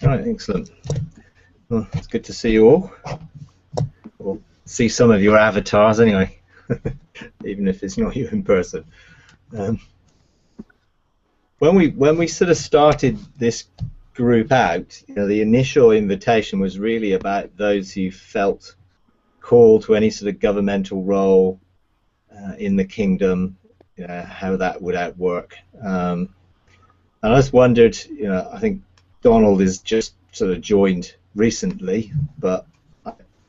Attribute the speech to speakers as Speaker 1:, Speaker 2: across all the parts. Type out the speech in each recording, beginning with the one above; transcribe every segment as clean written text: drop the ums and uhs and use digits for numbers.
Speaker 1: Right, excellent. Well, it's good to see you all. Or see some of your avatars anyway, even if it's not you in person. When we sort of started this group out, the initial invitation was really about those who felt called to any sort of governmental role in the kingdom, how that would outwork. And I just wondered, I think Donald is just sort of joined recently, but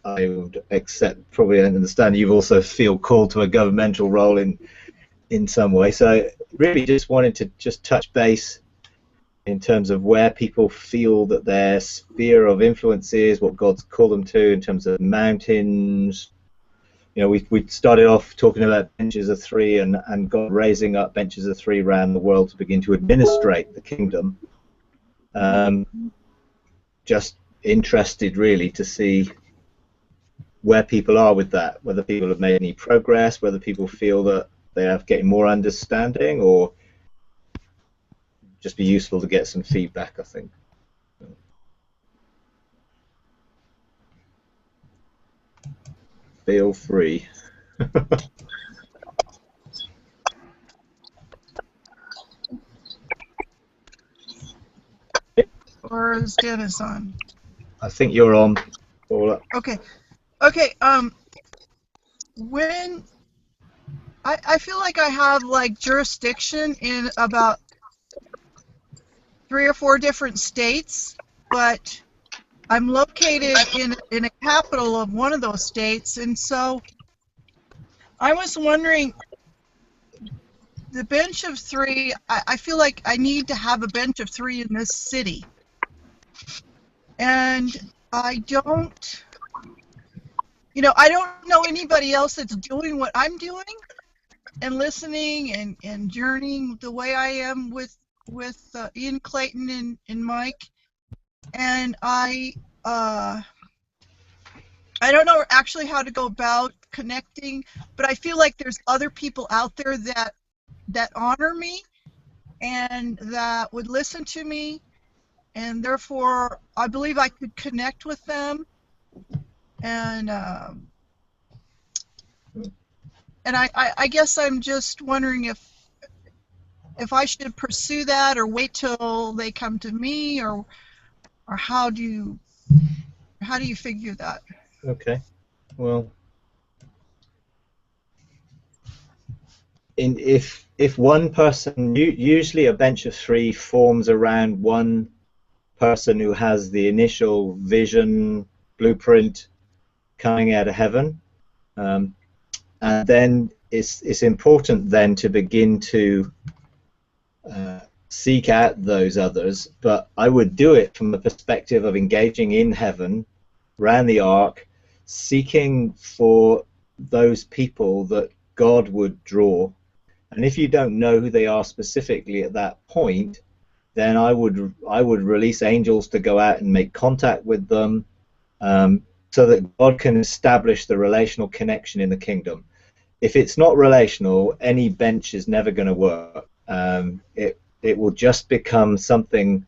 Speaker 1: I would accept, probably understand you also feel called to a governmental role in some way. So really just wanted to just touch base in terms of where people feel that their sphere of influence is, what God's called them to in terms of mountains. We started off talking about benches of three and God raising up benches of three around the world to begin to administrate the kingdom. Just interested really to see where people are with that, whether people have made any progress, whether people feel that they are getting more understanding, or just be useful to get some feedback, I think. Feel free.
Speaker 2: Or is Dennis on?
Speaker 1: I think you're on, Paula.
Speaker 2: Okay. When I feel like I have jurisdiction in about 3 or 4 different states, but I'm located in a capital of one of those states, and so I was wondering, the bench of 3, I feel like I need to have a bench of 3 in this city. And I don't know anybody else that's doing what I'm doing and listening and journeying the way I am with Ian Clayton and Mike. And I don't know actually how to go about connecting, but I feel like there's other people out there that honor me and that would listen to me, and therefore I believe I could connect with them, and I guess I'm just wondering if I should pursue that or wait till they come to me, or how do you figure that?
Speaker 1: Okay, well, if one person, usually a bench of 3 forms around one person who has the initial vision, blueprint coming out of heaven, and then it's important then to begin to seek out those others. But I would do it from the perspective of engaging in heaven, around the ark, seeking for those people that God would draw. And if you don't know who they are specifically at that point, then I would release angels to go out and make contact with them, so that God can establish the relational connection in the kingdom. If it's not relational, any bench is never going to work. It will just become something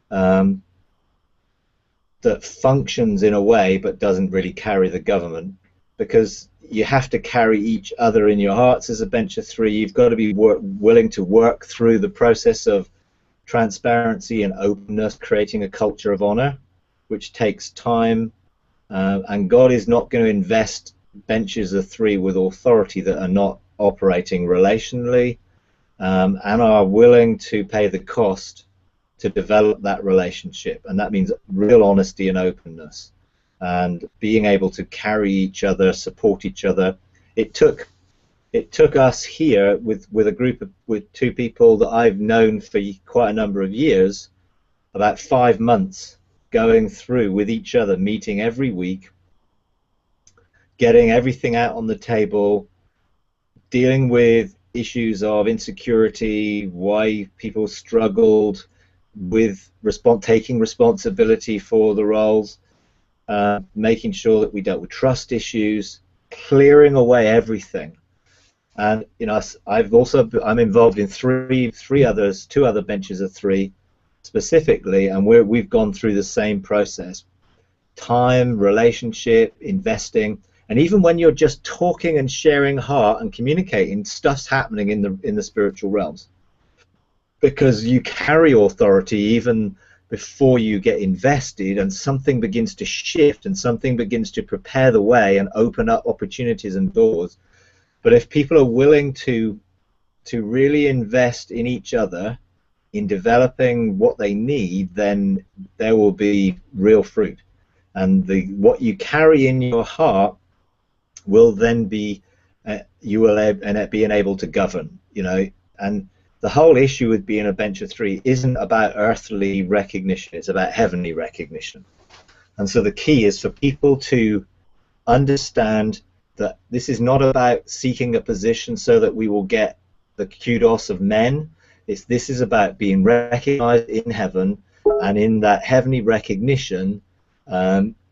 Speaker 1: that functions in a way but doesn't really carry the government, because you have to carry each other in your hearts as a bench of 3. You've got to be willing to work through the process of transparency and openness, creating a culture of honor, which takes time, and God is not going to invest benches of 3 with authority that are not operating relationally, and are willing to pay the cost to develop that relationship. And that means real honesty and openness, and being able to carry each other, support each other. It took us here with a group with 2 people that I've known for quite a number of years, about 5 months, going through with each other, meeting every week, getting everything out on the table, dealing with issues of insecurity, why people struggled with taking responsibility for the roles, making sure that we dealt with trust issues, clearing away everything. And I'm involved in 2 other benches of 3, specifically, and we've gone through the same process. Time, relationship, investing, and even when you're just talking and sharing heart and communicating, stuff's happening in the spiritual realms, because you carry authority even before you get invested, and something begins to shift and something begins to prepare the way and open up opportunities and doors. But if people are willing to really invest in each other, in developing what they need, then there will be real fruit. And what you carry in your heart will then be you will be able to govern, and the whole issue with being a bench of three isn't about earthly recognition, it's about heavenly recognition. And so the key is for people to understand that this is not about seeking a position so that we will get the kudos of men. This is about being recognized in heaven, and in that heavenly recognition,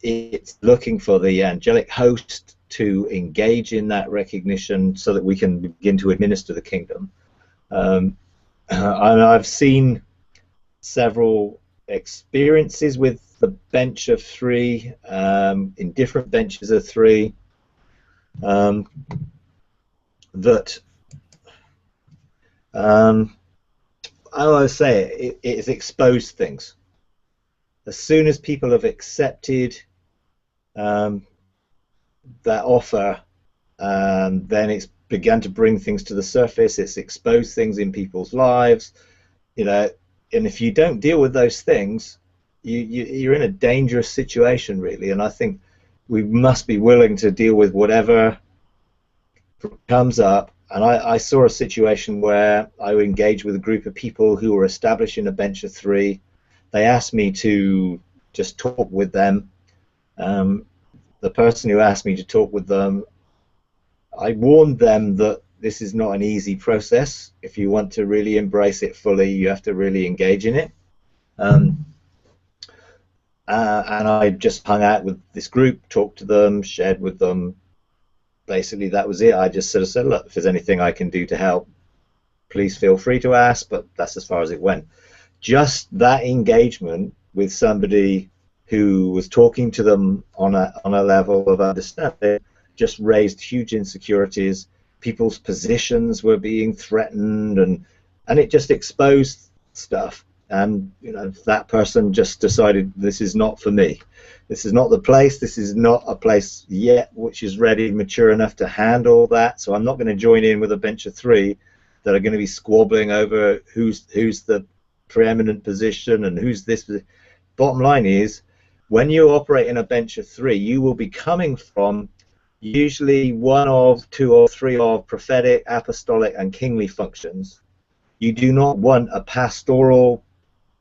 Speaker 1: it's looking for the angelic host to engage in that recognition so that we can begin to administer the kingdom. And I've seen several experiences with the bench of three, in different benches of three, that I always say it's exposed things. As soon as people have accepted that offer, then it's begun to bring things to the surface. It's exposed things in people's lives, and if you don't deal with those things, you're in a dangerous situation, really. And I think we must be willing to deal with whatever comes up. And I saw a situation where I engaged with a group of people who were establishing a bench of three. They asked me to just talk with them. The person who asked me to talk with them, I warned them that this is not an easy process. If you want to really embrace it fully, you have to really engage in it. And I just hung out with this group, talked to them, shared with them. Basically, that was it. I just sort of said, look, if there's anything I can do to help, please feel free to ask, but that's as far as it went. Just that engagement with somebody who was talking to them on a level of understanding just raised huge insecurities. People's positions were being threatened, and it just exposed stuff. And that person just decided, this is not for me. This is not the place. This is not a place yet which is ready, mature enough to handle that. So I'm not going to join in with a bench of three that are going to be squabbling over who's the preeminent position and who's this. Bottom line is, when you operate in a bench of three, you will be coming from usually one of, two or three of prophetic, apostolic, and kingly functions. You do not want a pastoral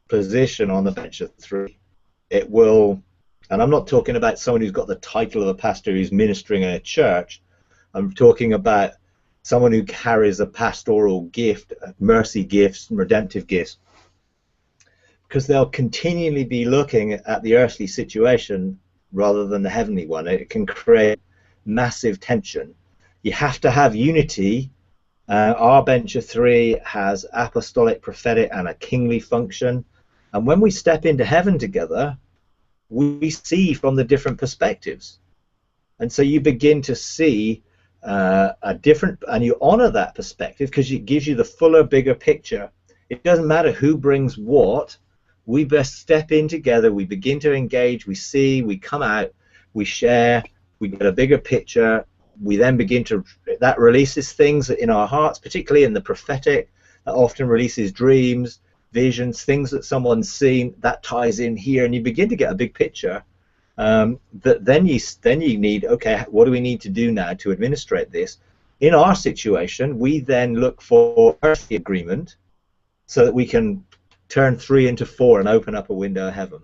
Speaker 1: position on the bench of three. It will, and I'm not talking about someone who's got the title of a pastor who's ministering in a church. I'm talking about someone who carries a pastoral gift, mercy gifts, redemptive gifts, because they'll continually be looking at the earthly situation rather than the heavenly one. It can create massive tension. You have to have unity. Our bench of three has apostolic, prophetic, and a kingly function. And when we step into heaven together, we see from the different perspectives. And so you begin to see a different, and you honor that perspective because it gives you the fuller, bigger picture. It doesn't matter who brings what. We best step in together. We begin to engage. We see, we come out, we share, we get a bigger picture. We then begin to, that releases things in our hearts, particularly in the prophetic. That often releases dreams, visions, things that someone's seen. That ties in here, and you begin to get a big picture. That then you need, okay, what do we need to do now to administrate this? In our situation, we then look for earthly agreement so that we can turn 3 into 4 and open up a window of heaven.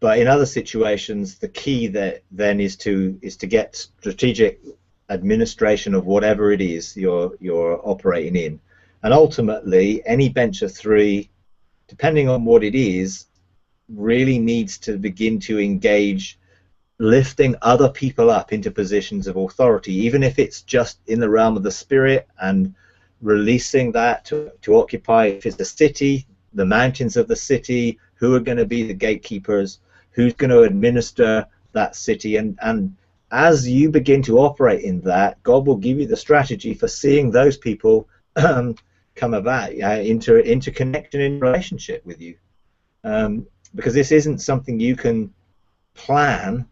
Speaker 1: But in other situations, the key that then is to get strategic administration of whatever it is you're operating in. And ultimately, any bench of 3, depending on what it is, really needs to begin to engage lifting other people up into positions of authority, even if it's just in the realm of the spirit and releasing that to occupy, if it's a city, the mountains of the city, who are going to be the gatekeepers, who's going to administer that city. And as you begin to operate in that, God will give you the strategy for seeing those people come about, into connection in relationship with you. Because this isn't something you can plan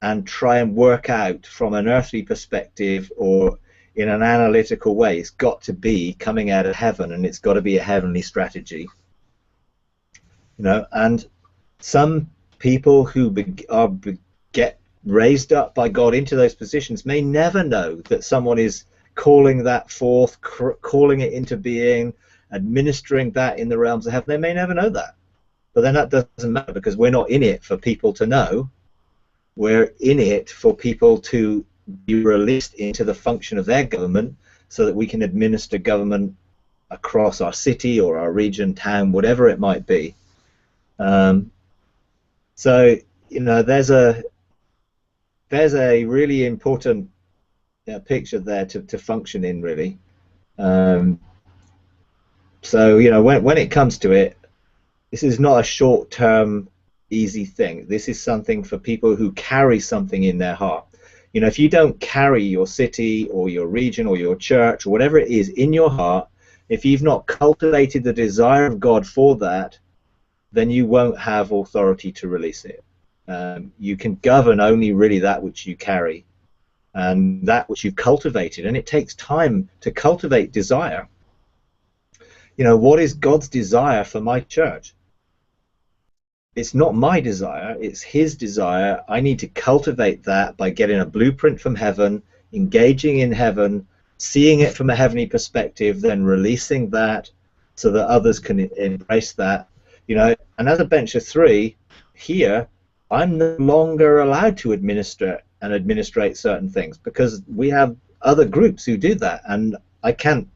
Speaker 1: and try and work out from an earthly perspective or in an analytical way. It's got to be coming out of heaven, and it's got to be a heavenly strategy. And some people who get raised up by God into those positions may never know that someone is calling that forth, calling it into being, administering that in the realms of heaven. They may never know that. But then that doesn't matter, because we're not in it for people to know. We're in it for people to be released into the function of their government, so that we can administer government across our city or our region, town, whatever it might be. So there's a really important picture there to function in, really. So when it comes to it, this is not a short-term easy thing. This is something for people who carry something in their heart. If you don't carry your city or your region or your church or whatever it is in your heart, if you've not cultivated the desire of God for that, then you won't have authority to release it. You can govern only really that which you carry and that which you've cultivated, and it takes time to cultivate desire. What is God's desire for my church? It's not my desire, it's his desire. I need to cultivate that by getting a blueprint from heaven, engaging in heaven, seeing it from a heavenly perspective, then releasing that so that others can embrace that. And as a bench of three here, I'm no longer allowed to administer and administrate certain things, because we have other groups who do that, and I can't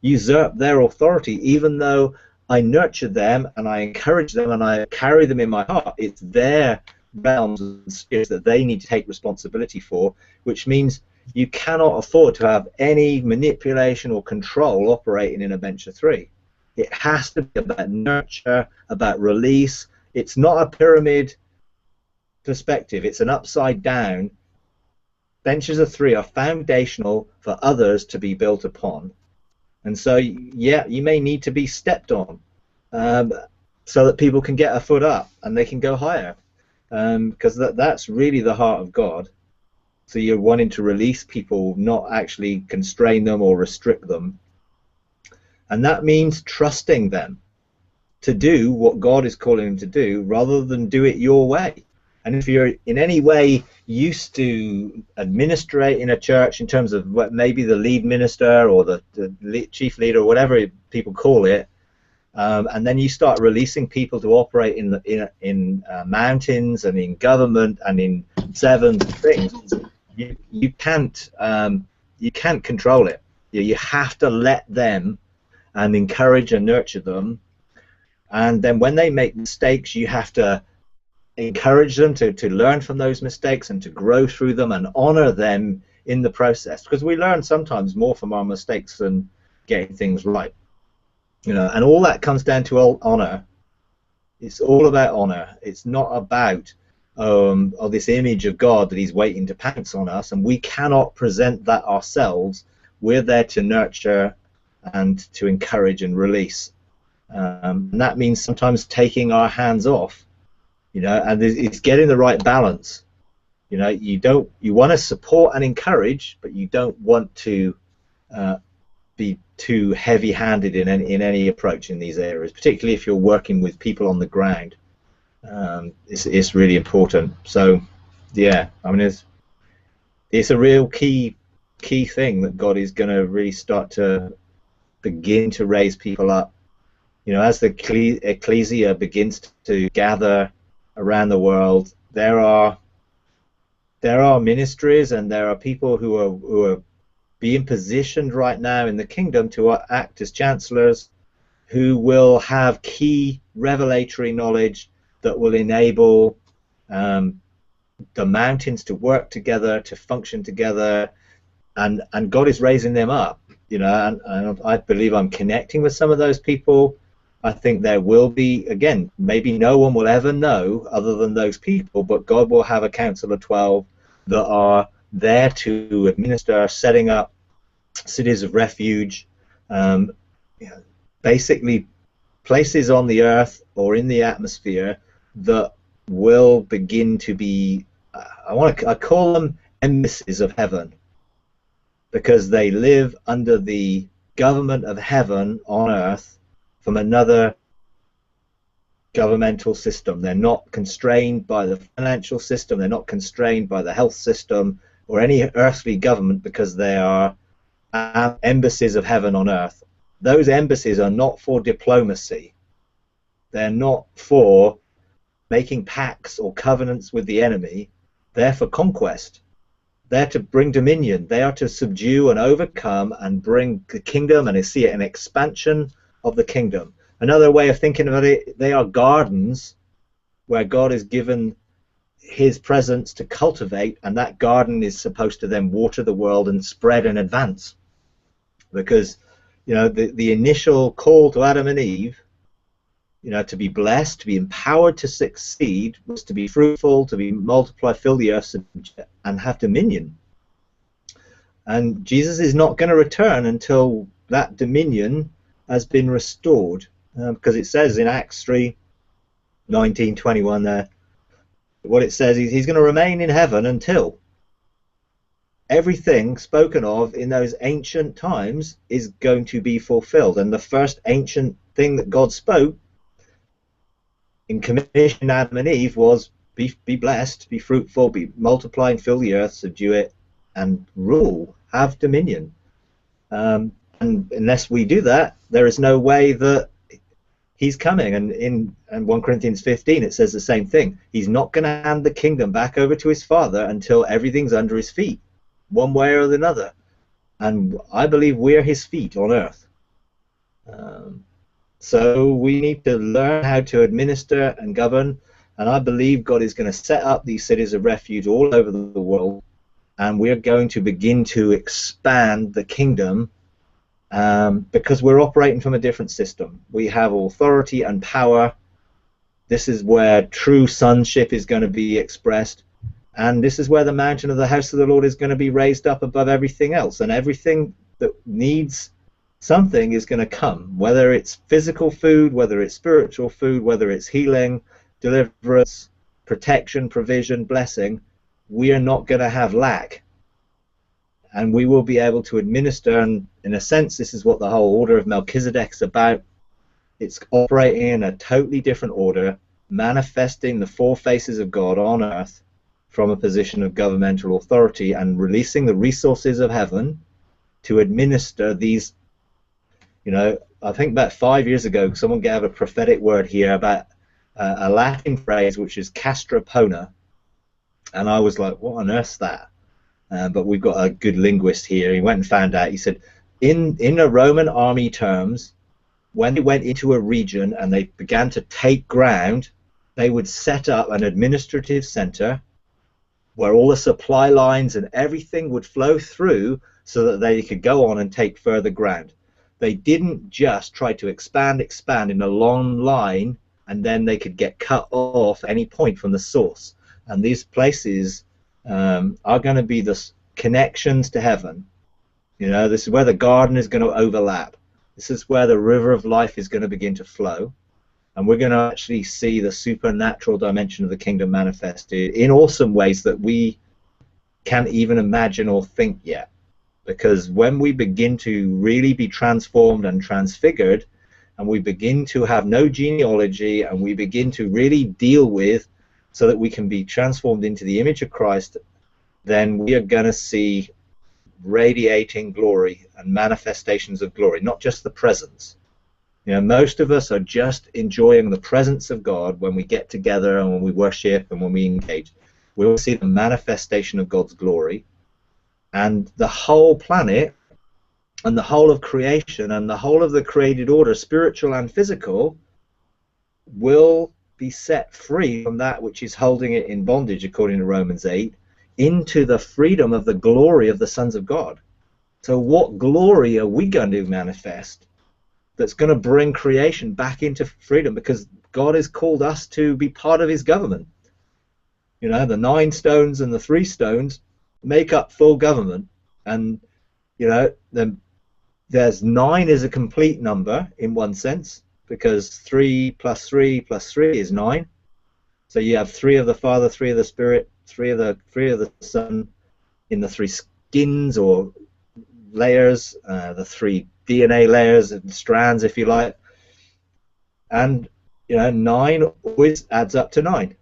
Speaker 1: usurp their authority, even though I nurture them and I encourage them and I carry them in my heart. It's their realms and spheres that they need to take responsibility for, which means you cannot afford to have any manipulation or control operating in a bench of three. It has to be about nurture, about release. It's not a pyramid perspective, it's an upside down. Benches of three are foundational for others to be built upon. And so, yeah, you may need to be stepped on so that people can get a foot up and they can go higher, because that's really the heart of God. So you're wanting to release people, not actually constrain them or restrict them. And that means trusting them to do what God is calling them to do, rather than do it your way. And if you're in any way used to administrate in a church in terms of what maybe the lead minister or the chief leader or whatever people call it, and then you start releasing people to operate in mountains and in government and in seven things, you can't control it. You have to let them and encourage and nurture them. And then when they make mistakes, you have to encourage them to learn from those mistakes and to grow through them and honor them in the process, because we learn sometimes more from our mistakes than getting things right. And all that comes down to honor. It's all about honor. It's not about this image of God that he's waiting to pounce on us, and we cannot present that ourselves. We're there to nurture and to encourage and release, and that means sometimes taking our hands off, and it's getting the right balance. You want to support and encourage, but you don't want to be too heavy-handed in any approach in these areas, particularly if you're working with people on the ground. It's really important. So yeah, I mean, it's a real key thing that God is going to really start to begin to raise people up. As the ecclesia begins to gather around the world, there are ministries and there are people who are being positioned right now in the kingdom to act as chancellors, who will have key revelatory knowledge that will enable the mountains to work together, to function together, and God is raising them up. you know, and I believe I'm connecting with some of those people. I think there will be, again, maybe no one will ever know other than those people, but God will have a council of 12 that are there to administer, setting up cities of refuge, you know, basically places on the earth or in the atmosphere that will begin to be, I call them embassies of heaven, because they live under the government of heaven on earth from another governmental system. They're not constrained by the financial system, they're not constrained by the health system or any earthly government, because they are embassies of heaven on earth. Those embassies are not for diplomacy. They're not for making pacts or covenants with the enemy. They're for conquest. They're to bring dominion. They are to subdue and overcome and bring the kingdom, and see an expansion of the kingdom. Another way of thinking about it, they are gardens where God has given his presence to cultivate, and that garden is supposed to then water the world and spread and advance. Because, you know, the initial call to Adam and Eve, you know, to be blessed, to be empowered to succeed, was to be fruitful, to be multiply, fill the earth, and have dominion. And Jesus is not going to return until that dominion has been restored, because it says in Acts 3:19-21 there, what it says is he's going to remain in heaven until everything spoken of in those ancient times is going to be fulfilled. And the first ancient thing that God spoke in commission Adam and Eve was be blessed, be fruitful, be multiply and fill the earth, subdue it, and rule, have dominion. And unless we do that, there is no way that he's coming. And in 1 Corinthians 15 it says the same thing. He's not going to hand the kingdom back over to his Father until everything's under his feet, one way or another. And I believe we're his feet on earth. So we need to learn how to administer and govern, and I believe God is going to set up these cities of refuge all over the world, and we're going to begin to expand the kingdom, because we're operating from a different system. We have authority and power. This is where true sonship is going to be expressed, and this is where the mountain of the house of the Lord is going to be raised up above everything else, and everything that needs something is going to come, whether it's physical food, whether it's spiritual food, whether it's healing, deliverance, protection, provision, blessing. We are not going to have lack, and we will be able to administer. And in a sense, this is what the whole order of Melchizedek is about. It's operating in a totally different order, manifesting the four faces of God on earth from a position of governmental authority, and releasing the resources of heaven to administer these. You know, I think about 5 years ago, someone gave a prophetic word here about a Latin phrase which is castrapona, and I was like, what on earth's that? But we've got a good linguist here. He went and found out. He said, in a Roman army terms, when they went into a region and they began to take ground, they would set up an administrative center where all the supply lines and everything would flow through so that they could go on and take further ground. They didn't just try to expand in a long line and then they could get cut off at any point from the source. And these places are going to be the connections to heaven. You know, this is where the garden is going to overlap. This is where the river of life is going to begin to flow. And we're going to actually see the supernatural dimension of the kingdom manifested in awesome ways that we can't even imagine or think yet. Because when we begin to really be transformed and transfigured, and we begin to have no genealogy, and we begin to really deal with so that we can be transformed into the image of Christ, then we are going to see radiating glory and manifestations of glory, not just the presence. You know, most of us are just enjoying the presence of God when we get together and when we worship and when we engage. We will see the manifestation of God's glory. And the whole planet and the whole of creation and the whole of the created order, spiritual and physical, will be set free from that which is holding it in bondage, according to Romans 8, into the freedom of the glory of the sons of God. So what glory are we going to manifest that's going to bring creation back into freedom? Because God has called us to be part of his government. You know, the 9 stones and the 3 stones make up full government. And, you know, there's 9 is a complete number in one sense, because 3 plus 3 plus 3 is 9. So you have 3 of the Father, 3 of the Spirit, 3 of the Son in the 3 skins or layers, the 3 DNA layers and strands, if you like. And, you know, 9 always adds up to 9.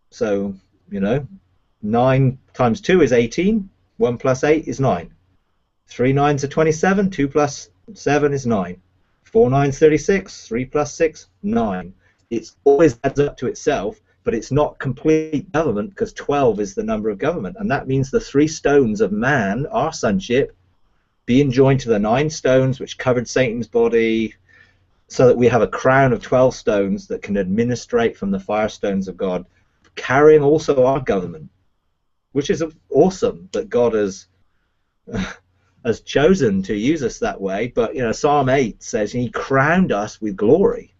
Speaker 1: So, you know, 9 times 2 is 18. 1 plus 8 is 9. 3 9s are 27. 2 plus 7 is 9. 4 9s 36. 3 plus 6, 9. It always adds up to itself, but it's not complete government, because 12 is the number of government. And that means the 3 stones of man, our sonship, being joined to the 9 stones which covered Satan's body, so that we have a crown of 12 stones that can administrate from the fire stones of God, carrying also our government, which is awesome that God has chosen to use us that way. But, you know, Psalm 8 says he crowned us with glory.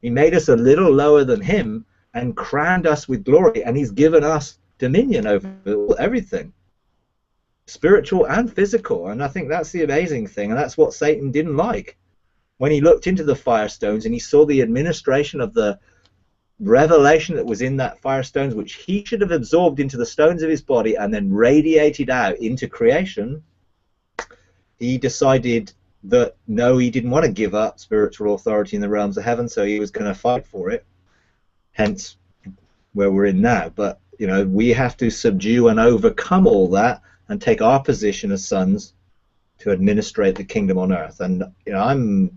Speaker 1: He made us a little lower than him and crowned us with glory, and he's given us dominion over everything, spiritual and physical. And I think that's the amazing thing, and that's what Satan didn't like. When he looked into the fire stones and he saw the administration of the revelation that was in that fire stones, which he should have absorbed into the stones of his body and then radiated out into creation, he decided that no, he didn't want to give up spiritual authority in the realms of heaven, so he was going to fight for it, hence where we're in now. But, you know, we have to subdue and overcome all that and take our position as sons to administrate the kingdom on earth. And, you know,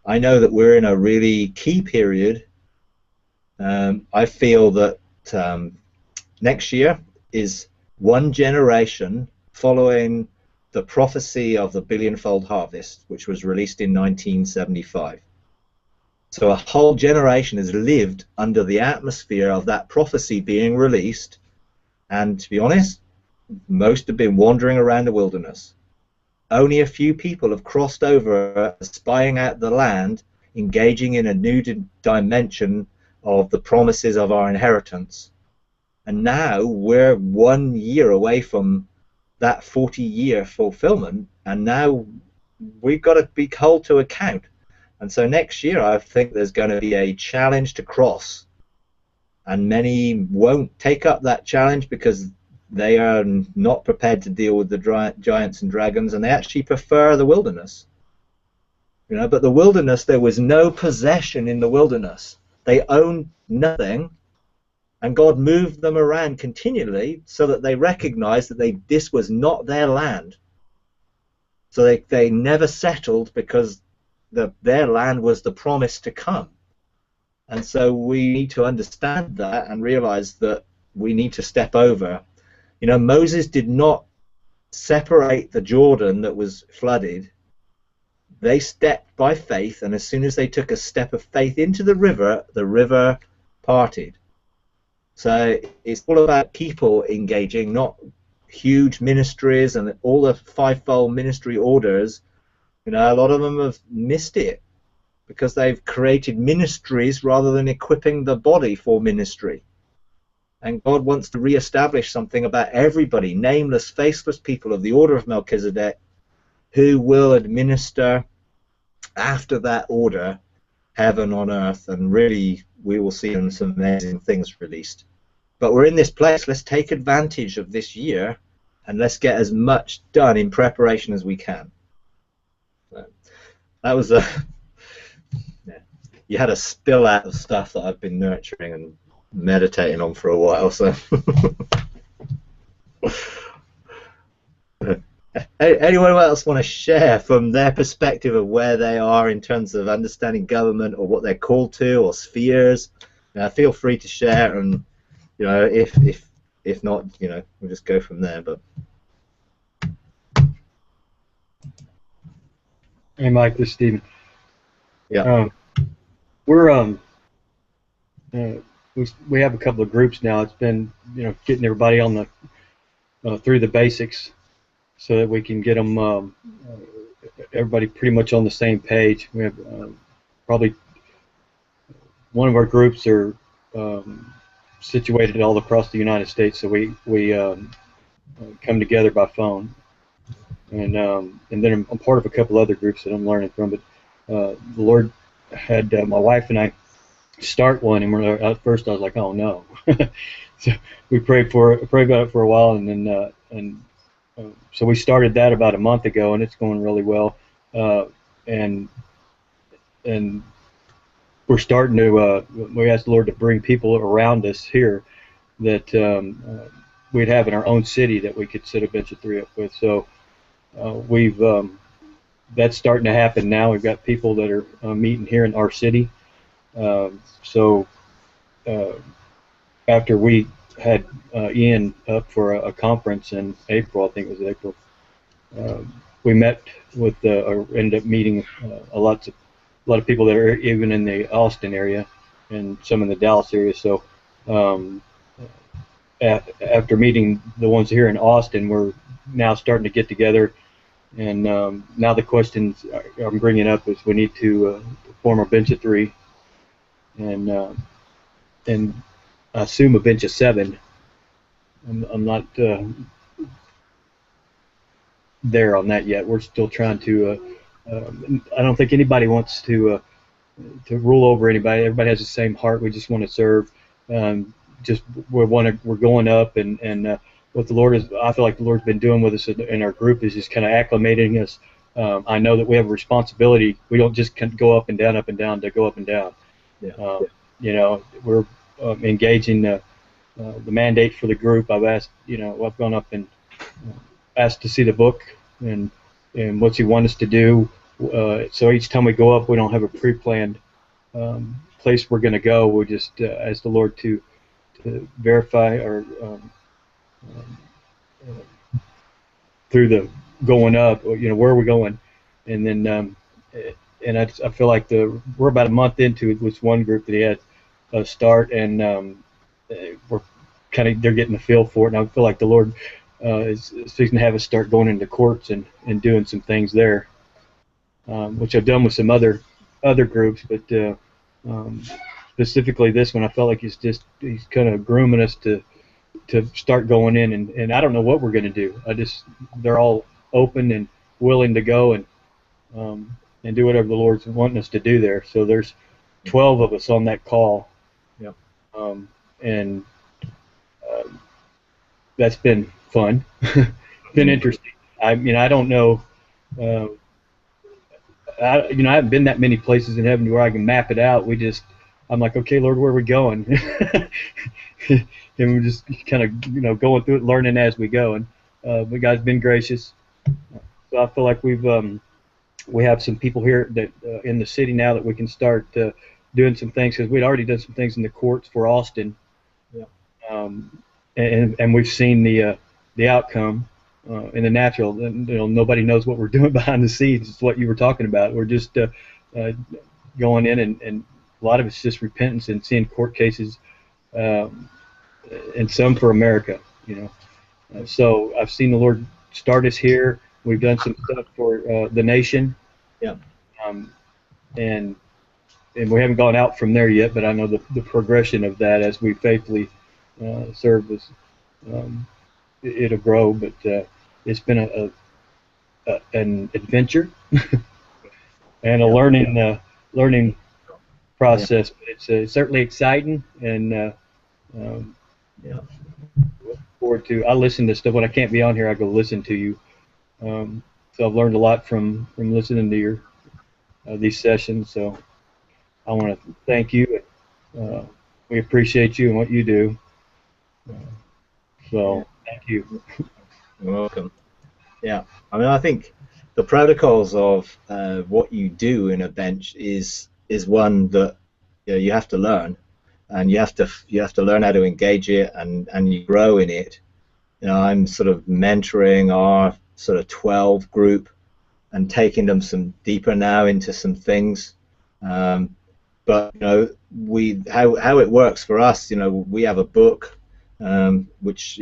Speaker 1: I know that we're in a really key period. I feel that next year is one generation following the prophecy of the billionfold harvest, which was released in 1975. So a whole generation has lived under the atmosphere of that prophecy being released, and to be honest, most have been wandering around the wilderness. Only a few people have crossed over, spying out the land, engaging in a new dimension of the promises of our inheritance. And now we're 1 year away from that 40-year fulfillment, and now we've got to be held to account. And so next year I think there's going to be a challenge to cross, and many won't take up that challenge because they are not prepared to deal with the giants and dragons, and they actually prefer the wilderness. You know, but the wilderness, there was no possession in the wilderness. They owned nothing, and God moved them around continually so that they recognized that this was not their land. So they never settled, because their land was the promise to come. And so we need to understand that and realize that we need to step over. You know, Moses did not separate the Jordan that was flooded. They stepped by faith, and as soon as they took a step of faith into the river parted. So it's all about people engaging, not huge ministries and all the fivefold ministry orders. You know, a lot of them have missed it because they've created ministries rather than equipping the body for ministry. And God wants to reestablish something about everybody, nameless, faceless people of the order of Melchizedek, who will administer after that order heaven on earth, and really we will see some amazing things released. But we're in this place. Let's take advantage of this year and let's get as much done in preparation as we can. So that was you had a spill out of stuff that I've been nurturing and meditating on for a while. So anyone else want to share from their perspective of where they are in terms of understanding government, or what they're called to, or spheres? Feel free to share, and you know, if not, you know, we'll just go from there. But
Speaker 3: hey, Mike, this is Stephen.
Speaker 1: Yeah.
Speaker 3: We're we have a couple of groups now. It's been, you know, getting everybody on the through the basics so that we can get them everybody pretty much on the same page. We have probably one of our groups are situated all across the United States, so we come together by phone, and then I'm part of a couple other groups that I'm learning from. But the Lord had my wife and I start one, and at first I was like, oh no. So we prayed about it for a while, and then so we started that about a month ago, and it's going really well, and we're starting to we asked the Lord to bring people around us here that we'd have in our own city that we could set a bench of three up with. So we've that's starting to happen now. We've got people that are meeting here in our city. So after we had Ian up for a conference in April, I think it was April, we met with or ended up meeting a lot of people that are even in the Austin area and some in the Dallas area. So after meeting the ones here in Austin, we're now starting to get together. And now the questions I'm bringing up is we need to form a bench of three, and I assume a bench of seven. I'm not there on that yet. We're still trying to. I don't think anybody wants to rule over anybody. Everybody has the same heart. We just want to serve. Just we're going up, and what the Lord is. I feel like the Lord's been doing with us in our group is just kind of acclimating us. I know that we have a responsibility. We don't just go up and down to go up and down.
Speaker 1: Yeah.
Speaker 3: You know, we're engaging the mandate for the group. I've gone up and asked to see the book and what's he want us to do. So each time we go up, we don't have a pre-planned place we're going to go. We just ask the Lord to verify or through the going up, where are we going, and then and I feel like we're about a month into it with one group that he had start, and they're getting the feel for it, and I feel like the Lord is fixing to have us start going into courts and doing some things there, which I've done with some other groups, but specifically this one, I felt like he's kind of grooming us to start going in, and I don't know what we're going to do. They're all open and willing to go and do whatever the Lord's wanting us to do there. So there's 12 of us on that call.
Speaker 1: Yep.
Speaker 3: And that's been fun. Been interesting. I don't know. I haven't been that many places in heaven where I can map it out. I'm like, okay, Lord, where are we going? And we're just kind of going through it, learning as we go. And but God's been gracious. So I feel like we have some people here that in the city now that we can start doing some things, because we'd already done some things in the courts for Austin. Yeah. And we've seen the outcome in the natural. Nobody knows what we're doing behind the scenes. It's what you were talking about. We're just going in, and a lot of it's just repentance and seeing court cases, and some for America. So I've seen the Lord start us here. We've done some stuff for the nation.
Speaker 1: Yeah.
Speaker 3: And we haven't gone out from there yet, but I know the progression of that as we faithfully serve is it'll grow. But it's been an adventure and a learning process. But it's certainly exciting, and
Speaker 1: yeah.
Speaker 3: look forward to. I listen to stuff when I can't be on here. I go listen to you. So I've learned a lot from listening to your these sessions. So I want to thank you. We appreciate you and what you do. So thank you.
Speaker 1: You're welcome. Yeah, I think the protocols of what you do in a bench is one that you have to learn, and you have to learn how to engage it, and you grow in it. I'm sort of mentoring our sort of 12 group and taking them some deeper now into some things. But how it works for us, we have a book which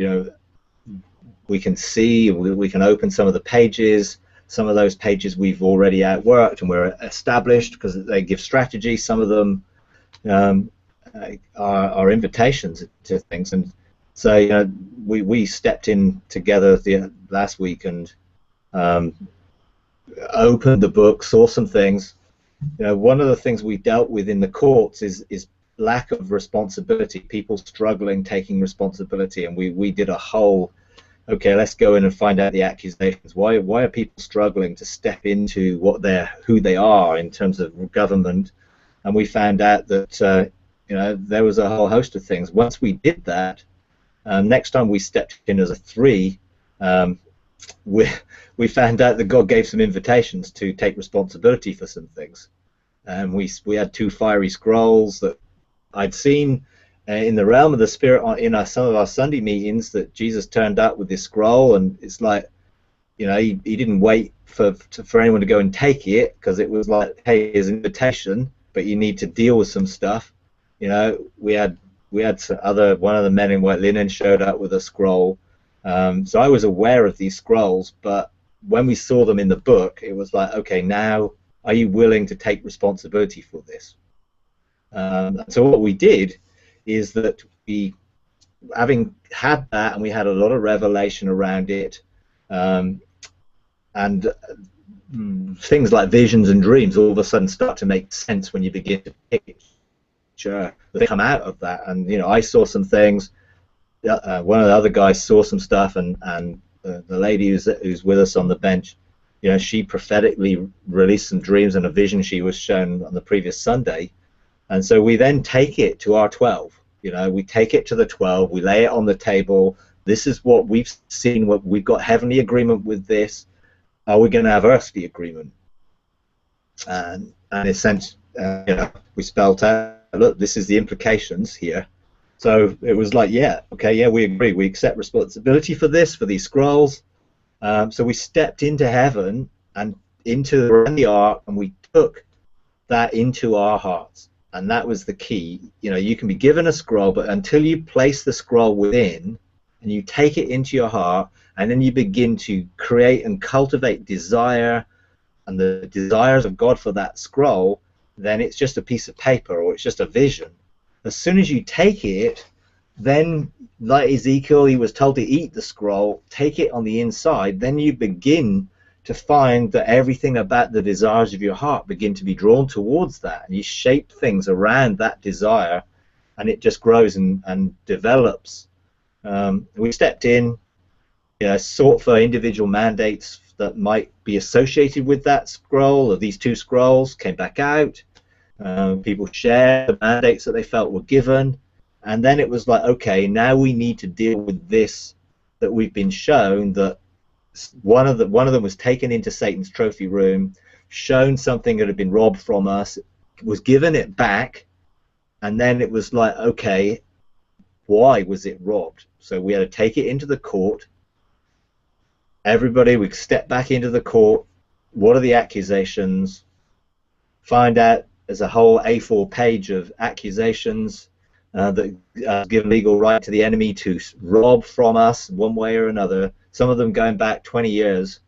Speaker 1: we can see, we can open some of the pages. Some of those pages we've already outworked and we're established because they give strategy. Some of them are invitations to things. And so, you know, we stepped in together last week and opened the book, saw some things. You know, one of the things we dealt with in the courts is lack of responsibility, people struggling taking responsibility, and we did a whole, okay, let's go in and find out the accusations. Why are people struggling to step into who they are in terms of government? And we found out that you know, there was a whole host of things. Once we did that, next time we stepped in as a 3, we found out that God gave some invitations to take responsibility for some things. And we had 2 fiery scrolls that I'd seen in the realm of the spirit in some of our Sunday meetings, that Jesus turned up with this scroll, and it's like, you know, he didn't wait for anyone to go and take it, because it was like, hey, here's an invitation, but you need to deal with some stuff. You know, we had one of the men in white linen showed up with a scroll. So I was aware of these scrolls, but when we saw them in the book, it was like, okay, now are you willing to take responsibility for this? So what we did is that we, having had that, and we had a lot of revelation around it, and things like visions and dreams all of a sudden start to make sense when you begin to picture that come out of that. And, you know, I saw some things, one of the other guys saw some stuff, and the lady who's with us on the bench, you know, she prophetically released some dreams and a vision she was shown on the previous Sunday. And so we then take it to our 12. You know, we take it to the 12, we lay it on the table. This is what we've seen, what we've got heavenly agreement with this. Are we going to have earthly agreement? And essentially, you know, we spelled out, look, this is the implications here. So it was like, yeah, okay, yeah, we agree. We accept responsibility for this, for these scrolls. So we stepped into heaven and into the ark, and we took that into our hearts. And that was the key. You know, you can be given a scroll, but until you place the scroll within and you take it into your heart, and then you begin to create and cultivate desire and the desires of God for that scroll, then it's just a piece of paper or it's just a vision. As soon as you take it, then, like Ezekiel, he was told to eat the scroll, take it on the inside, then you begin to find that everything about the desires of your heart begin to be drawn towards that, and you shape things around that desire, and it just grows and develops. We stepped in, you know, sought for individual mandates that might be associated with that scroll, or these 2 scrolls, came back out. People shared the mandates that they felt were given, and then it was like, okay, now we need to deal with this that we've been shown, that one of them was taken into Satan's trophy room, shown something that had been robbed from us, was given it back, and then it was like, okay, why was it robbed? So we had to take it into the court. Everybody, we step back into the court. What are the accusations? Find out there's a whole A4 page of accusations that give legal right to the enemy to rob from us one way or another, some of them going back 20 years.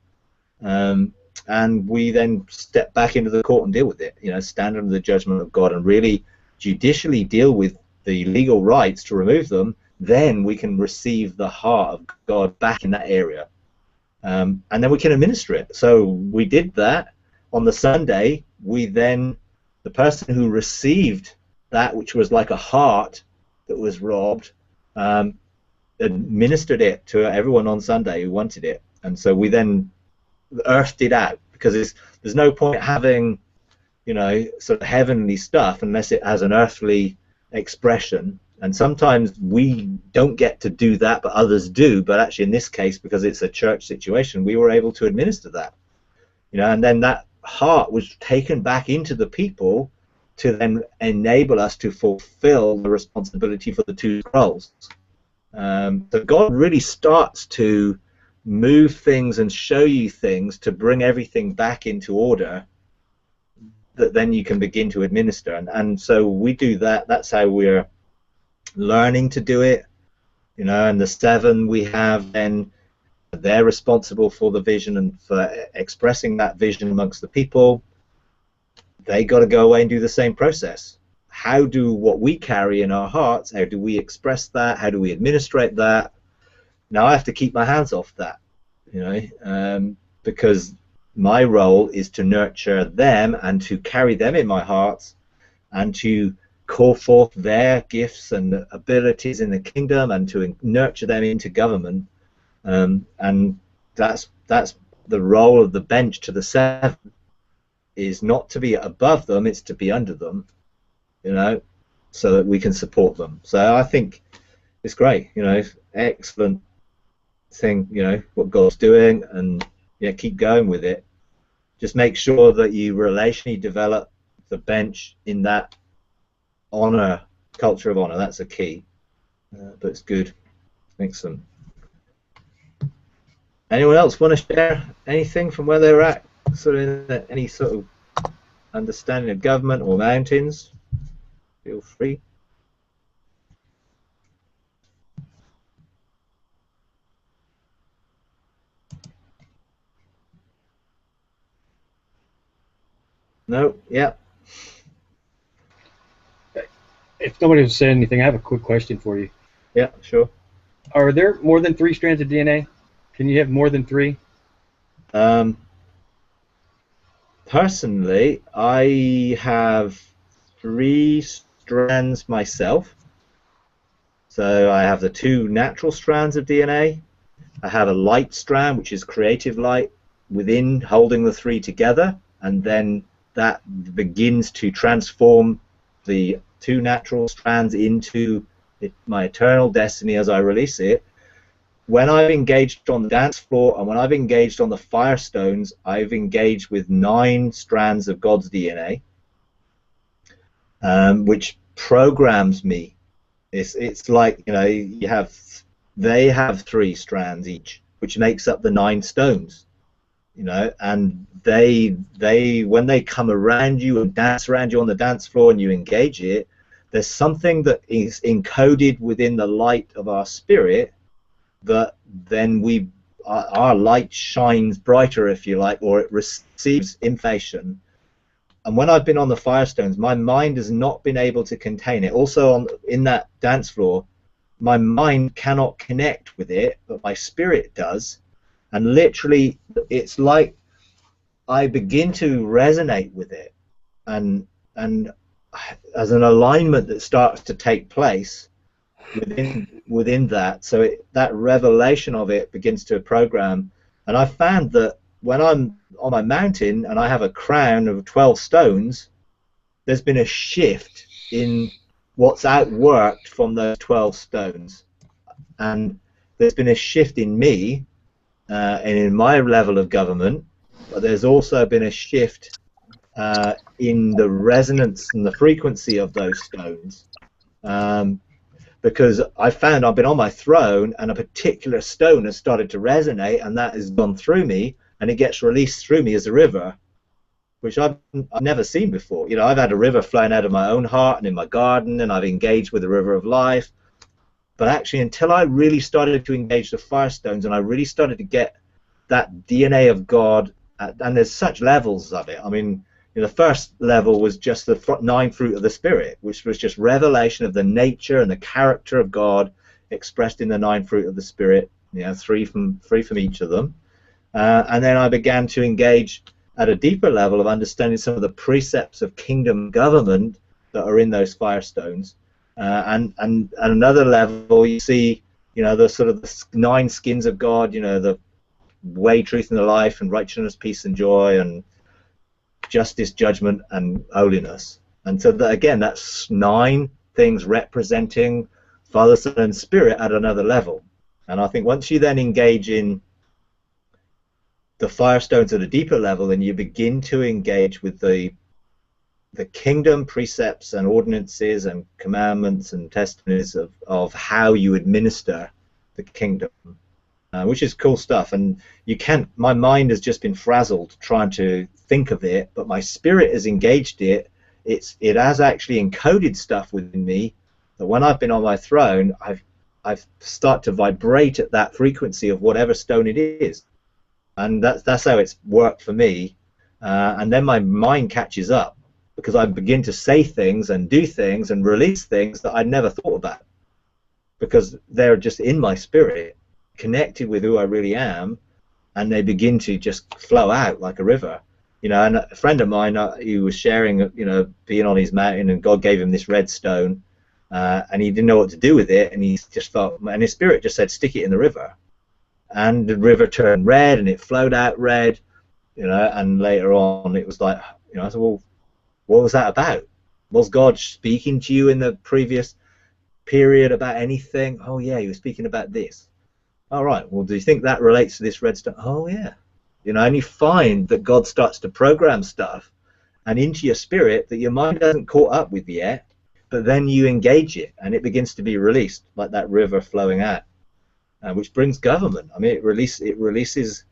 Speaker 1: And we then step back into the court and deal with it, you know, stand under the judgment of God and really judicially deal with the legal rights to remove them. Then we can receive the heart of God back in that area. And then we can administer it. So we did that on the Sunday. The person who received that, which was like a heart that was robbed, administered it to everyone on Sunday who wanted it. And so we then earthed it out, because there's no point having, you know, sort of heavenly stuff unless it has an earthly expression. And sometimes we don't get to do that, but others do. But actually in this case, because it's a church situation, we were able to administer that, you know, and then that heart was taken back into the people to then enable us to fulfill the responsibility for the 2 scrolls. So God really starts to move things and show you things to bring everything back into order, that then you can begin to administer. And so we do that. That's how we're learning to do it, you know. And the 7 we have then they're responsible for the vision and for expressing that vision amongst the people. They got to go away and do the same process. How do what we carry in our hearts, how do we express that? How do we administrate that? Now I have to keep my hands off that, you know, because my role is to nurture them and to carry them in my heart and to call forth their gifts and abilities in the kingdom and to nurture them into government. And that's the role of the bench to the seven, is not to be above them, it's to be under them, you know, so that we can support them. So I think it's great, you know, excellent thing, you know, what God's doing, and yeah, keep going with it. Just make sure that you relationally develop the bench in that honor, culture of honor. That's a key. But it's good. Excellent. Anyone else want to share anything from where they're at? Sort of any sort of understanding of government or mountains? Feel free. No? Yeah.
Speaker 3: If nobody has said anything, I have a quick question for you.
Speaker 1: Yeah, sure.
Speaker 3: Are there more than 3 strands of DNA? Can you have more than 3?
Speaker 1: Personally, I have 3 strands myself. So I have the 2 natural strands of DNA. I have a light strand, which is creative light, within holding the 3 together, and then that begins to transform the 2 natural strands into my eternal destiny as I release it. When I've engaged on the dance floor and when I've engaged on the firestones, I've engaged with 9 strands of God's DNA, which programs me. It's like, you know, they have 3 strands each, which makes up the 9 stones, you know, and they when they come around you and dance around you on the dance floor and you engage it, there's something that is encoded within the light of our spirit that then our light shines brighter, if you like, or it receives information. And when I've been on the firestones, my mind has not been able to contain it. Also in that dance floor, my mind cannot connect with it, but my spirit does. And literally, it's like I begin to resonate with it, and as an alignment that starts to take place within that, so that revelation of it begins to program. And I found that when I'm on my mountain and I have a crown of 12 stones, there's been a shift in what's outworked from those 12 stones, and there's been a shift in me and in my level of government, but there's also been a shift in the resonance and the frequency of those stones, because I found I've been on my throne and a particular stone has started to resonate, and that has gone through me and it gets released through me as a river, which I've never seen before. You know, I've had a river flowing out of my own heart and in my garden, and I've engaged with the river of life, but actually until I really started to engage the firestones and I really started to get that DNA of God, and there's such levels of it. I mean, you know, the first level was just the 9 fruit of the Spirit, which was just revelation of the nature and the character of God expressed in the 9 fruit of the Spirit. You know, three from each of them, and then I began to engage at a deeper level of understanding some of the precepts of kingdom government that are in those firestones, and another level you see, you know, the sort of the 9 skins of God. You know, the way, truth, and the life, and righteousness, peace, and joy, and justice, judgment, and holiness. And so that, again, that's 9 things representing Father, Son, and Spirit at another level. And I think once you then engage in the firestones at a deeper level, and you begin to engage with the kingdom precepts and ordinances and commandments and testimonies of how you administer the kingdom, which is cool stuff. And you can't, my mind has just been frazzled trying to think of it, but my spirit has engaged it. It has actually encoded stuff within me that when I've been on my throne, I start to vibrate at that frequency of whatever stone it is, and that's how it's worked for me. And then my mind catches up, because I begin to say things and do things and release things that I never thought about, because they're just in my spirit, connected with who I really am, and they begin to just flow out like a river. You know, and a friend of mine, he was sharing, you know, being on his mountain, and God gave him this red stone, and he didn't know what to do with it, and he just felt, and his spirit just said, stick it in the river, and the river turned red, and it flowed out red, you know. And later on, it was like, you know, I said, well, what was that about? Was God speaking to you in the previous period about anything? Oh yeah, he was speaking about this. All right, well, do you think that relates to this red stone? Oh yeah. You know, and you find that God starts to program stuff and into your spirit that your mind hasn't caught up with yet, but then you engage it and it begins to be released like that river flowing out, which brings government. I mean, it releases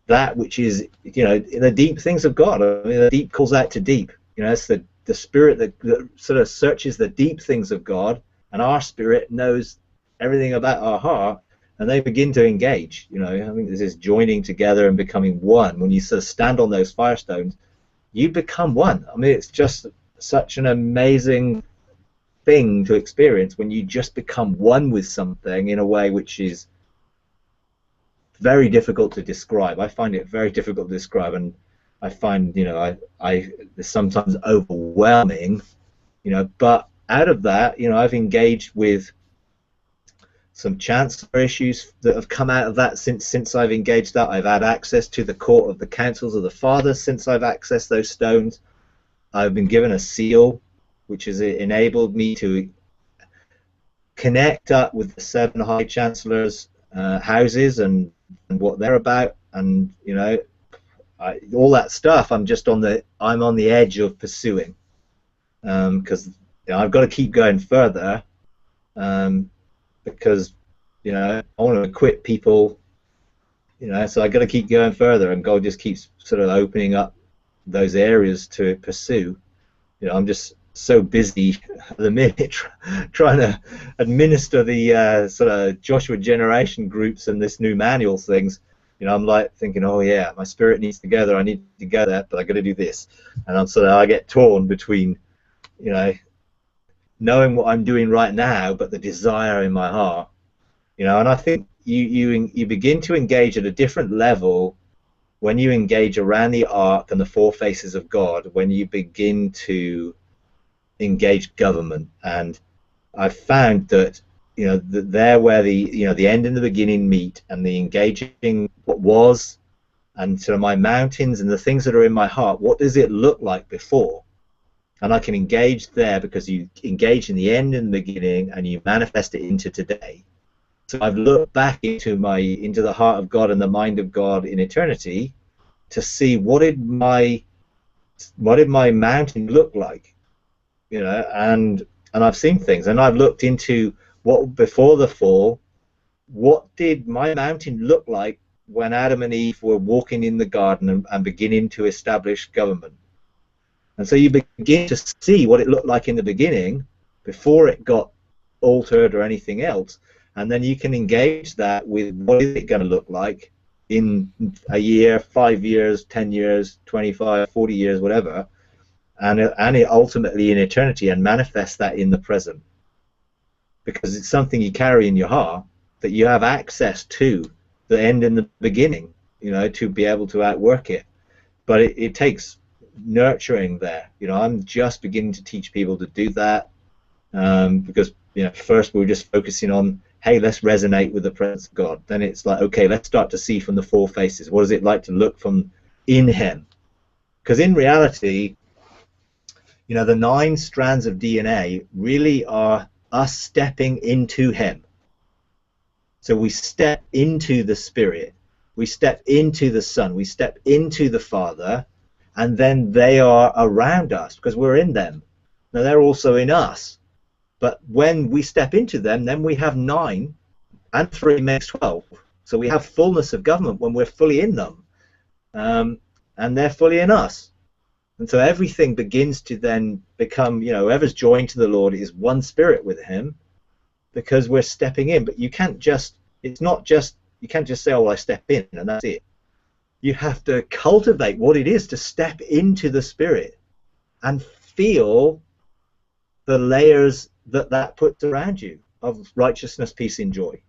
Speaker 1: that which is, you know, the deep things of God. I mean, the deep calls out to deep. You know, it's the spirit that sort of searches the deep things of God, and our spirit knows everything about our heart, and they begin to engage. You know, I think this is joining together and becoming one. When you sort of stand on those firestones, you become one. I mean, it's just such an amazing thing to experience when you just become one with something in a way which is very difficult to describe. I find it very difficult to describe, and I find, you know, it's sometimes overwhelming, you know. But out of that, you know, I've engaged with some chancellor issues that have come out of that since I've engaged that. I've had access to the court of the councils of the fathers since I've accessed those stones. I've been given a seal, which has enabled me to connect up with the 7 high chancellors' houses and what they're about, and, you know, all that stuff. I'm on the edge of pursuing, because, you know, I've got to keep going further, because, you know, I want to equip people, you know, so I got to keep going further, and God just keeps sort of opening up those areas to pursue. You know, I'm just so busy at the minute trying to administer the sort of Joshua generation groups and this new manuals things. You know, I'm like thinking, oh yeah, my spirit needs to go there, I need to go there, but I got to do this, and I get torn between, you know, knowing what I'm doing right now, but the desire in my heart, you know. And I think you begin to engage at a different level when you engage around the ark and the 4 faces of God, when you begin to engage government. And I've found that, you know, that there where the, you know, the end and the beginning meet, and the engaging what was, and sort of my mountains and the things that are in my heart, what does it look like before? And I can engage there, because you engage in the end and the beginning, and you manifest it into today. So I've looked back into the heart of God and the mind of God in eternity to see what did my mountain look like, you know. And I've seen things, and I've looked into what before the fall, what did my mountain look like when Adam and Eve were walking in the garden and beginning to establish government. And so you begin to see what it looked like in the beginning before it got altered or anything else, and then you can engage that with what is it going to look like in a year, 5 years, 10 years, 25, 40 years, whatever, and it ultimately in eternity, and manifest that in the present, because it's something you carry in your heart that you have access to the end and the beginning, you know, to be able to outwork it. But it takes nurturing there. You know, I'm just beginning to teach people to do that, because, you know, first we were just focusing on, hey, let's resonate with the presence of God. Then it's like, okay, let's start to see from the 4 faces. What is it like to look from in Him? Because in reality, you know, the 9 strands of DNA really are us stepping into Him. So we step into the Spirit, we step into the Son, we step into the Father, and then they are around us because we're in them. Now they're also in us, but when we step into them, then we have 9 and 3 makes 12. So we have fullness of government when we're fully in them, and they're fully in us. And so everything begins to then become, you know, whoever's joined to the Lord is one spirit with Him. because we're stepping in. But you can't just, it's not just, you can't just say, oh, well, I step in and that's it. You have to cultivate what it is to step into the Spirit and feel the layers that that puts around you of righteousness, peace, and joy,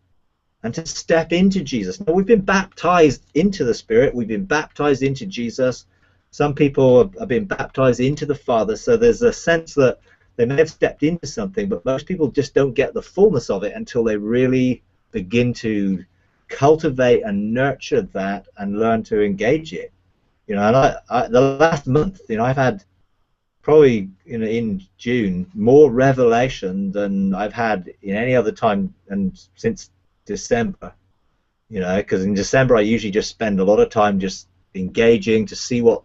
Speaker 1: and to step into Jesus. Now, we've been baptized into the Spirit. We've been baptized into Jesus. Some people have been baptized into the Father, so there's a sense that they may have stepped into something, but most people just don't get the fullness of it until they really begin to cultivate and nurture that and learn to engage it. You know, and I the last month, you know, I've had probably, you know, in June, more revelation than I've had in any other time and since December. You know, because in December I usually just spend a lot of time just engaging to see what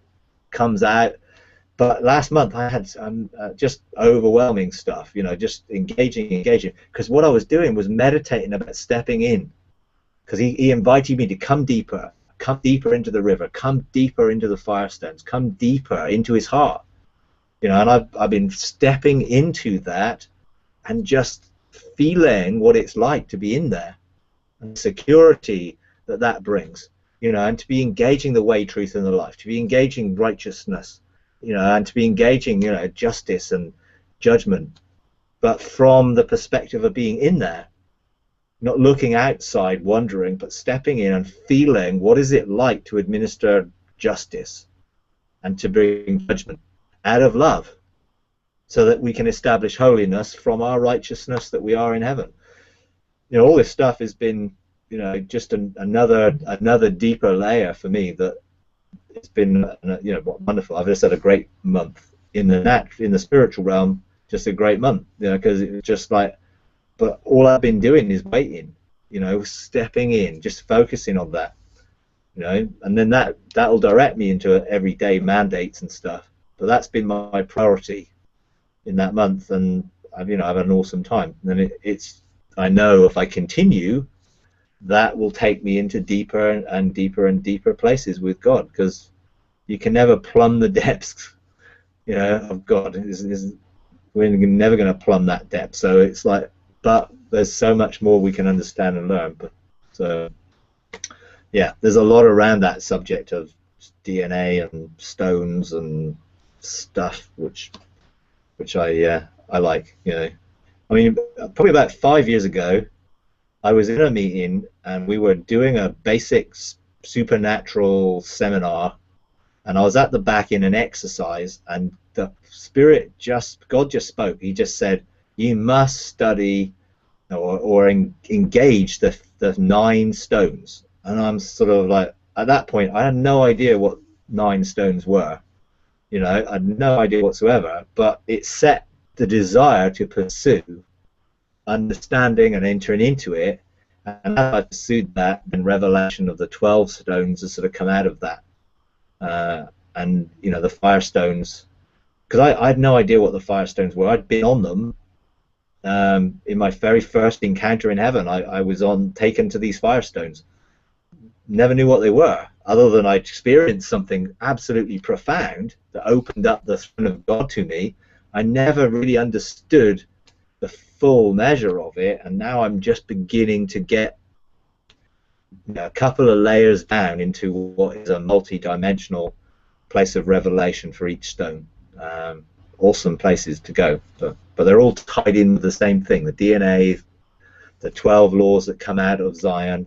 Speaker 1: comes out. But last month I had just overwhelming stuff, you know, just engaging, because what I was doing was meditating about stepping in, because he invited me to come deeper into the river, come deeper into the firestones, come deeper into his heart, you know. And I've been stepping into that and just feeling what it's like to be in there, and the security that that brings, you know, and to be engaging the way, truth, and the life, to be engaging righteousness, you know, and to be engaging, you know, justice and judgment, but from the perspective of being in there, not looking outside, wondering, but stepping in and feeling what is it like to administer justice and to bring judgment out of love, so that we can establish holiness from our righteousness that we are in heaven. You know, all this stuff has been, you know, just another deeper layer for me. That it's been, you know, wonderful. I've just had a great month in the spiritual realm. Just a great month, you know, because it's just like, but all I've been doing is waiting, you know, stepping in, just focusing on that, you know, and then that'll direct me into everyday mandates and stuff. But that's been my priority in that month, and I've had an awesome time. And then I know if I continue, that will take me into deeper and deeper and deeper places with God, because you can never plumb the depths, you know, of God. We're never going to plumb that depth. So it's like, but there's so much more we can understand and learn. But so yeah, there's a lot around that subject of DNA and stones and stuff, which I like, you know. I mean, probably about 5 years ago, I was in a meeting and we were doing a basic supernatural seminar, and I was at the back in an exercise, and the Spirit God just spoke. He just said, you must study or engage the 9 stones. And I'm sort of like, at that point, I had no idea what 9 stones were. You know, I had no idea whatsoever, but it set the desire to pursue understanding and entering into it. And as I pursued that, then revelation of the 12 stones has sort of come out of that. And, you know, the firestones, because I had no idea what the firestones were. I'd been on them in my very first encounter in heaven. I was taken to these firestones. Never knew what they were, other than I experienced something absolutely profound that opened up the throne of God to me. I never really understood the full measure of it, and now I'm just beginning to get, you know, a couple of layers down into what is a multi-dimensional place of revelation for each stone. Awesome places to go, but they're all tied in with the same thing: the DNA, the 12 laws that come out of Zion,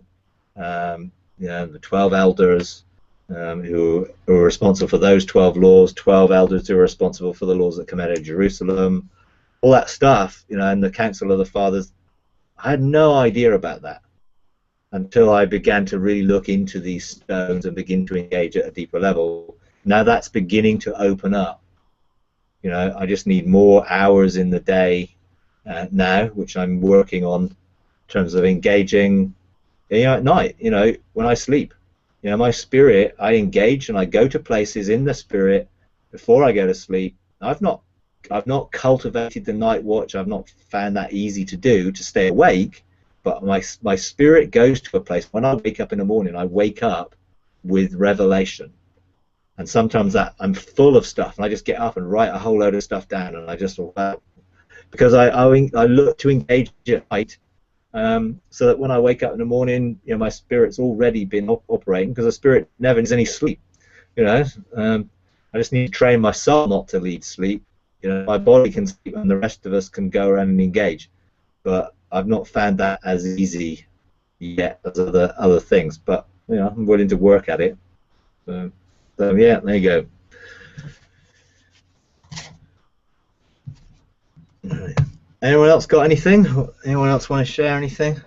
Speaker 1: you know, the 12 elders who are responsible for those 12 laws, 12 elders who are responsible for the laws that come out of Jerusalem, all that stuff, you know, and the Council of the Fathers. I had no idea about that until I began to really look into these stones and begin to engage at a deeper level. Now that's beginning to open up. You know, I just need more hours in the day now, which I'm working on in terms of engaging, you know, at night, you know, when I sleep. You know, my spirit, I engage and I go to places in the spirit before I go to sleep. I've not cultivated the night watch. I've not found that easy to do, to stay awake, but my spirit goes to a place. When I wake up in the morning, I wake up with revelation. And sometimes that I'm full of stuff, and I just get up and write a whole load of stuff down, and I just, because I look to engage at night so that when I wake up in the morning, my spirit's already been operating, because the spirit never needs any sleep. I just need to train my soul not to need sleep. My body can sleep, and the rest of us can go around and engage. But I've not found that as easy yet as other things. But I'm willing to work at it. So yeah, there you go. Anyone else got anything? Anyone else want to share anything?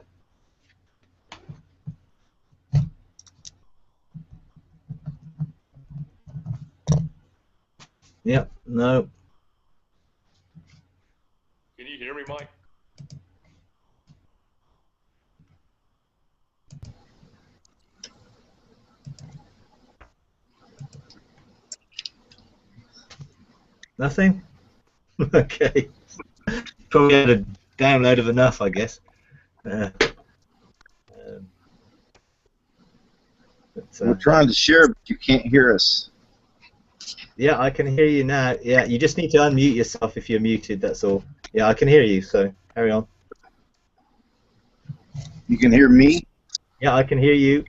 Speaker 1: Yep. No.
Speaker 4: Can you hear me, Mike?
Speaker 1: Nothing? Okay. Probably had a download of enough, I guess.
Speaker 5: We're trying to share, but you can't hear us.
Speaker 1: Yeah, I can hear you now. Yeah, you just need to unmute yourself if you're muted, that's all. Yeah, I can hear you, so carry on.
Speaker 5: You can hear me?
Speaker 1: Yeah, I can hear you.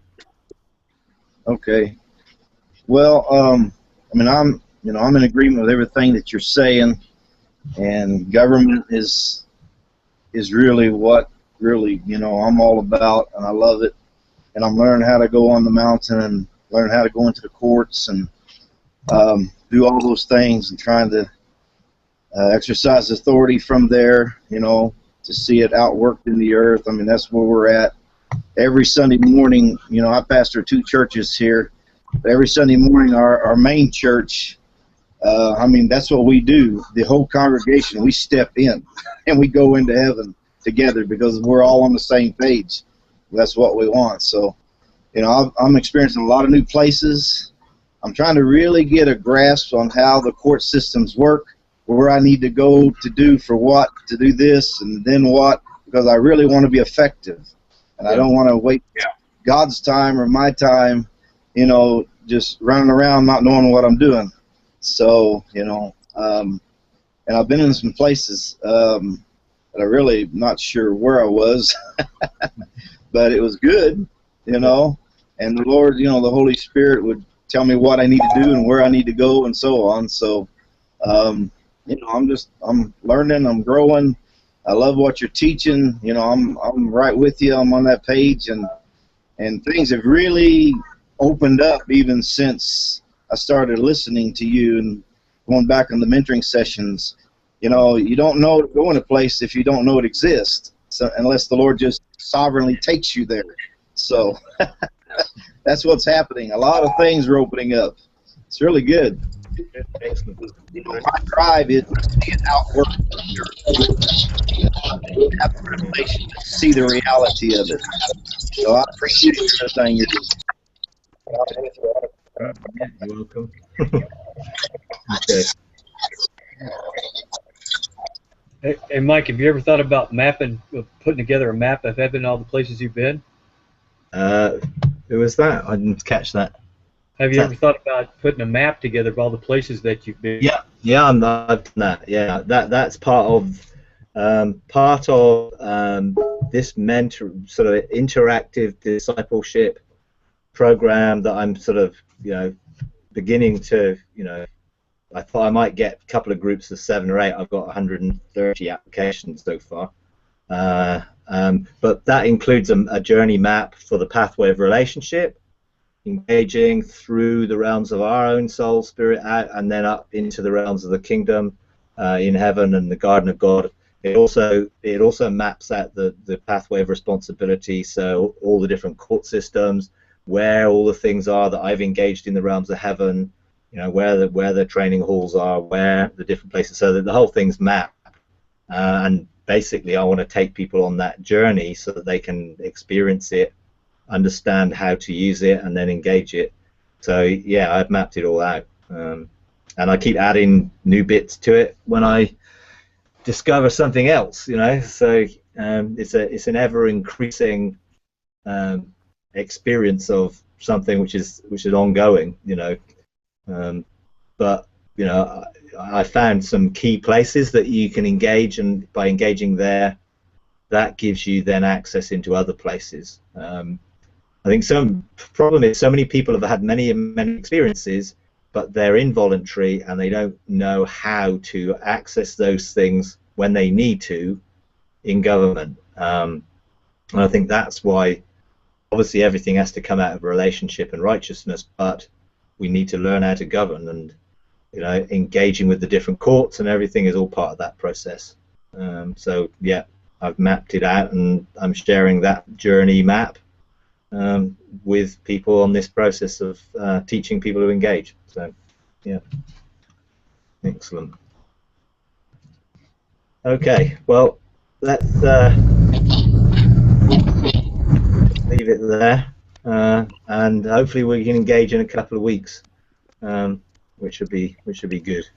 Speaker 5: Okay. Well, I mean, I'm in agreement with everything that you're saying, and government is really what I'm all about, and I love it. And I'm learning how to go on the mountain and learn how to go into the courts and do all those things, and trying to exercise authority from there, to see it outworked in the earth. I mean, that's where we're at. Every Sunday morning, I pastor 2 churches here. But every Sunday morning, our main church, I mean, that's what we do. The whole congregation, we step in and we go into heaven together because we're all on the same page. That's what we want. So, I'm experiencing a lot of new places. I'm trying to really get a grasp on how the court systems work, where I need to go to do for what, to do this and then what, because I really want to be effective. And I don't want to wait God's time or my time, just running around not knowing what I'm doing. So, and I've been in some places that I'm really not sure where I was, but it was good, and the Lord, the Holy Spirit would tell me what I need to do and where I need to go and so on. So, I'm learning, I'm growing. I love what you're teaching. I'm right with you. I'm on that page, and things have really opened up even since I started listening to you and going back on the mentoring sessions. You don't know to go in a place if you don't know it exists, so unless the Lord just sovereignly takes you there. So that's what's happening. A lot of things are opening up. It's really good.
Speaker 1: Excellent.
Speaker 5: My drive is to see it outwork. Have the revelation to see the reality of it. So I appreciate everything you're doing.
Speaker 1: You're welcome. Okay.
Speaker 3: Hey, Mike, have you ever thought about putting together a map of heaven, all the places you've been?
Speaker 1: Who was that? I didn't catch that.
Speaker 3: Have you ever thought about putting a map together of all the places that you've been?
Speaker 1: Yeah, I've done that. Yeah, that's part of this sort of interactive discipleship program that I'm sort of beginning to I thought I might get a couple of groups of 7 or 8. I've got 130 applications so far, but that includes a journey map for the pathway of relationship, engaging through the realms of our own soul, spirit, out, and then up into the realms of the kingdom in heaven and the garden of God. It also maps out the pathway of responsibility, so all the different court systems, where all the things are that I've engaged in the realms of heaven, where the training halls are, where the different places, so that the whole thing's mapped. And basically, I want to take people on that journey so that they can experience it, understand how to use it, and then engage it. So yeah, I've mapped it all out, and I keep adding new bits to it when I discover something else. So it's an ever increasing experience of something which is ongoing. But I found some key places that you can engage, and by engaging there, that gives you then access into other places. I think some problem is so many people have had many experiences, but they're involuntary and they don't know how to access those things when they need to in government. And I think that's why obviously everything has to come out of relationship and righteousness, but we need to learn how to govern, and engaging with the different courts and everything is all part of that process. So yeah, I've mapped it out and I'm sharing that journey map with people on this process of teaching people to engage. So yeah, excellent. Okay, well, let's leave it there, and hopefully we can engage in a couple of weeks, which would be good.